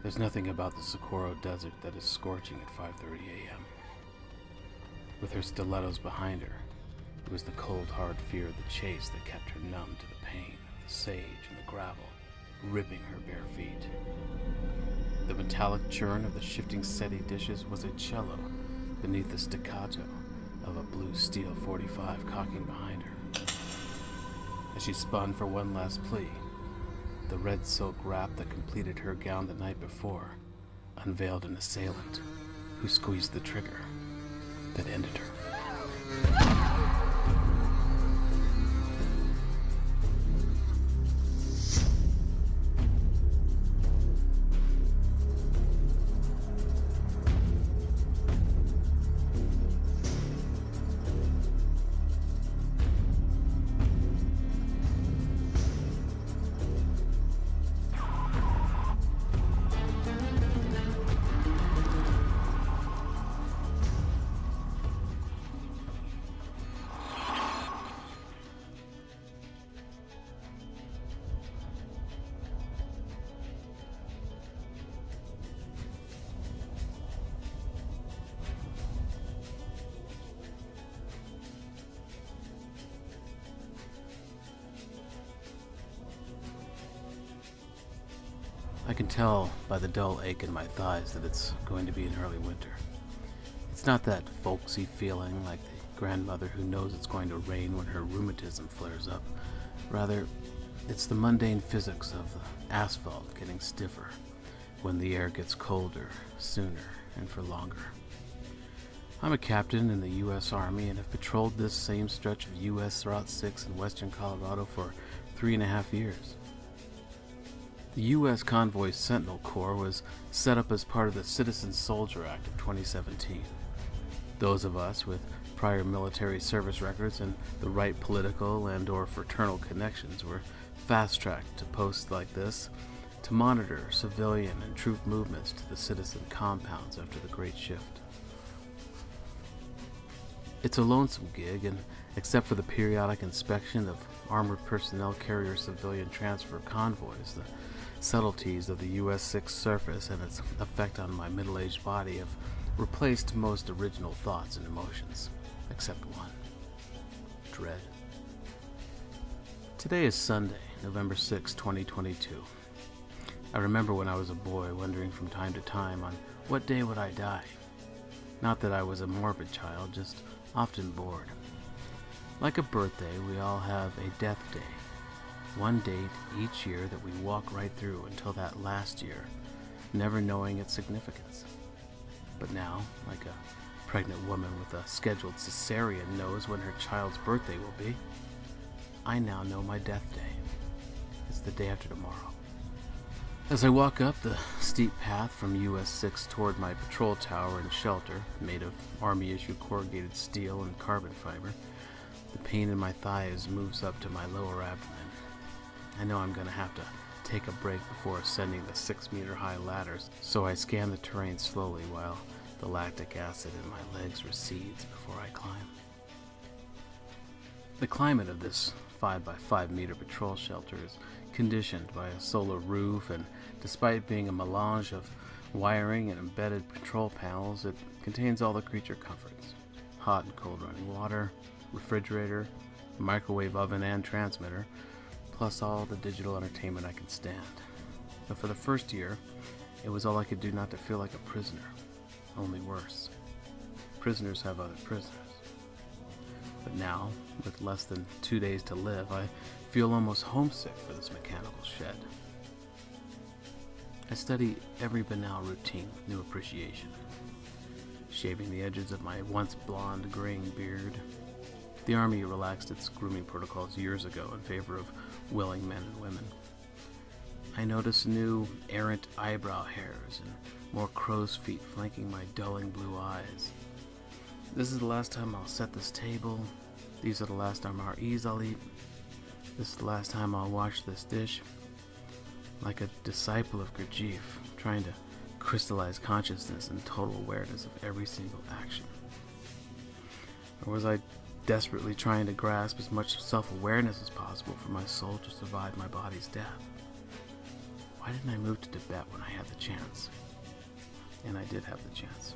There's nothing about the Socorro Desert that is scorching at 5:30 a.m. With her stilettos behind her, it was the cold, hard fear of the chase that kept her numb to the pain of the sage and the gravel, ripping her bare feet. The metallic churn of the shifting SETI dishes was a cello beneath the staccato of a blue steel .45 cocking behind her. As she spun for one last plea, the red silk wrap that completed her gown the night before unveiled an assailant who squeezed the trigger that ended her. I can tell by the dull ache in my thighs that it's going to be an early winter. It's not that folksy feeling like the grandmother who knows it's going to rain when her rheumatism flares up. Rather, it's the mundane physics of the asphalt getting stiffer when the air gets colder, sooner, and for longer. I'm a captain in the U.S. Army and have patrolled this same stretch of US6 in western Colorado for 3.5 years. The U.S. Convoy Sentinel Corps was set up as part of the Citizen Soldier Act of 2017. Those of us with prior military service records and the right political and/or fraternal connections were fast-tracked to posts like this to monitor civilian and troop movements to the citizen compounds after the Great Shift. It's a lonesome gig, and except for the periodic inspection of armored personnel carrier civilian transfer convoys, the subtleties of the US6 surface and its effect on my middle-aged body have replaced most original thoughts and emotions, except one: dread. Today is Sunday, November 6, 2022. I remember when I was a boy wondering from time to time on what day would I die. Not that I was a morbid child, just often bored. Like a birthday, we all have a death day. One date each year that we walk right through until that last year, never knowing its significance. But now, like a pregnant woman with a scheduled cesarean knows when her child's birthday will be, I now know my death day. It's the day after tomorrow. As I walk up the steep path from US6 toward my patrol tower and shelter, made of Army-issued corrugated steel and carbon fiber, the pain in my thighs moves up to my lower abdomen. I know I'm going to have to take a break before ascending the 6-meter-high ladders, so I scan the terrain slowly while the lactic acid in my legs recedes before I climb. The climate of this 5x5 meter patrol shelter is conditioned by a solar roof, and despite being a melange of wiring and embedded control panels, it contains all the creature comforts: hot and cold running water, refrigerator, microwave oven and transmitter, plus all the digital entertainment I can stand. But for the first year, it was all I could do not to feel like a prisoner, only worse. Prisoners have other prisoners. But now, with less than 2 days to live, I feel almost homesick for this mechanical shed. I study every banal routine with new appreciation. Shaving the edges of my once blonde, graying beard. The Army relaxed its grooming protocols years ago in favor of willing men and women. I notice new, errant eyebrow hairs and more crow's feet flanking my dulling blue eyes. This is the last time I'll set this table. These are the last MREs I'll eat. This is the last time I'll wash this dish. Like a disciple of Gurdjieff, trying to crystallize consciousness and total awareness of every single action. Or was I desperately trying to grasp as much self-awareness as possible for my soul to survive my body's death? Why didn't I move to Tibet when I had the chance? And I did have the chance.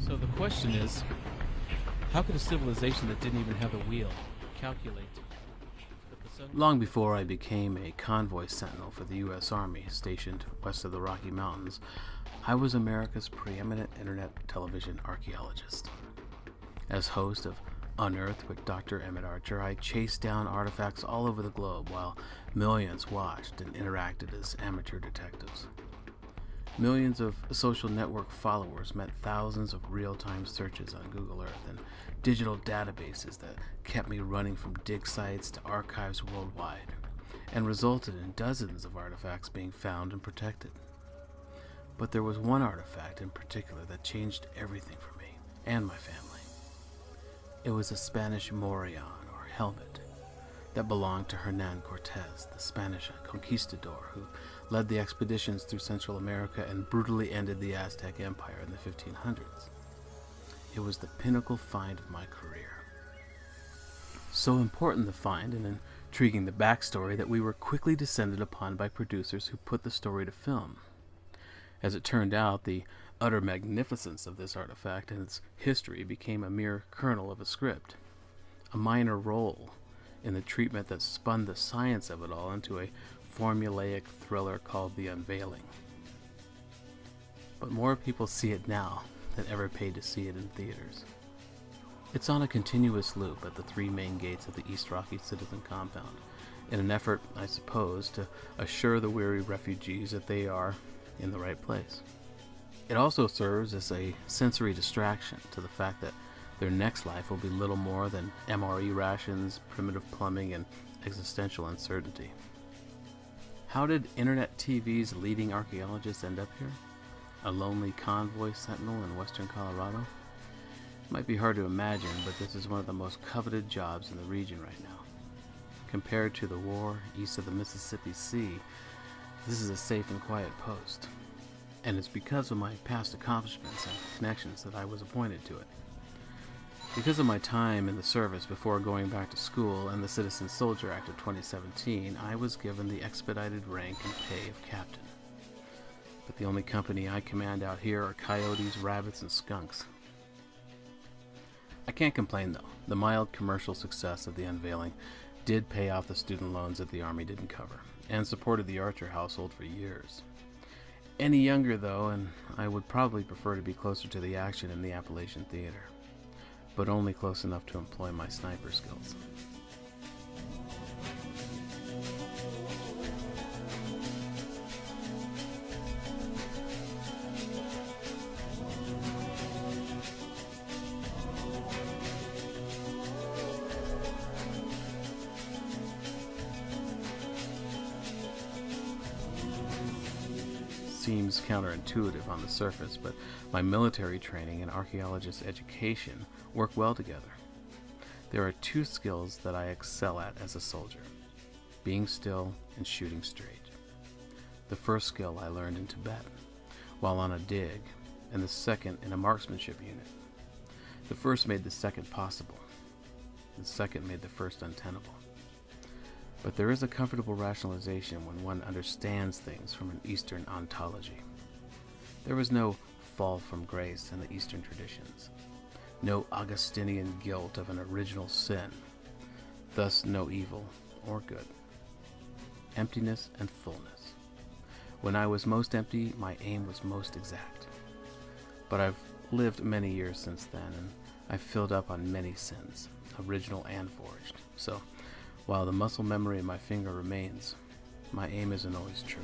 So the question is, how could a civilization that didn't even have a wheel calculate that the sun... Long before I became a convoy sentinel for the US Army stationed west of the Rocky Mountains, I was America's preeminent internet television archaeologist. As host of Unearthed with Dr. Emmett Archer, I chased down artifacts all over the globe while millions watched and interacted as amateur detectives. Millions of social network followers meant thousands of real-time searches on Google Earth and digital databases that kept me running from dig sites to archives worldwide, and resulted in dozens of artifacts being found and protected. But there was one artifact in particular that changed everything for me and my family. It was a Spanish morion, or helmet, that belonged to Hernan Cortez, the Spanish conquistador who led the expeditions through Central America and brutally ended the Aztec Empire in the 1500s. It was the pinnacle find of my career. So important the find and intriguing the backstory that we were quickly descended upon by producers who put the story to film. As it turned out, the utter magnificence of this artifact and its history became a mere kernel of a script, a minor role in the treatment that spun the science of it all into a formulaic thriller called The Unveiling. But more people see it now than ever paid to see it in theaters. It's on a continuous loop at the three main gates of the East Rocky Citizen Compound, in an effort, I suppose, to assure the weary refugees that they are in the right place. It also serves as a sensory distraction to the fact that their next life will be little more than MRE rations, primitive plumbing, and existential uncertainty. How did Internet TV's leading archaeologists end up here? A lonely convoy sentinel in western Colorado? It might be hard to imagine, but this is one of the most coveted jobs in the region right now. Compared to the war east of the Mississippi Sea, this is a safe and quiet post. And it's because of my past accomplishments and connections that I was appointed to it. Because of my time in the service before going back to school and the Citizen Soldier Act of 2017, I was given the expedited rank and pay of captain. But the only company I command out here are coyotes, rabbits, and skunks. I can't complain though. The mild commercial success of The Unveiling did pay off the student loans that the Army didn't cover, and supported the Archer household for years. Any younger though, and I would probably prefer to be closer to the action in the Appalachian Theater, but only close enough to employ my sniper skills. Seems counterintuitive on the surface, but my military training and archaeologist education work well together. There are two skills that I excel at as a soldier: being still and shooting straight. The first skill I learned in Tibet, while on a dig, and the second in a marksmanship unit. The first made the second possible. The second made the first untenable. But there is a comfortable rationalization when one understands things from an Eastern ontology. There was no fall from grace in the Eastern traditions, no Augustinian guilt of an original sin, thus no evil or good. Emptiness and fullness. When I was most empty, my aim was most exact. But I've lived many years since then, and I've filled up on many sins, original and forged. So, while the muscle memory in my finger remains, my aim isn't always true.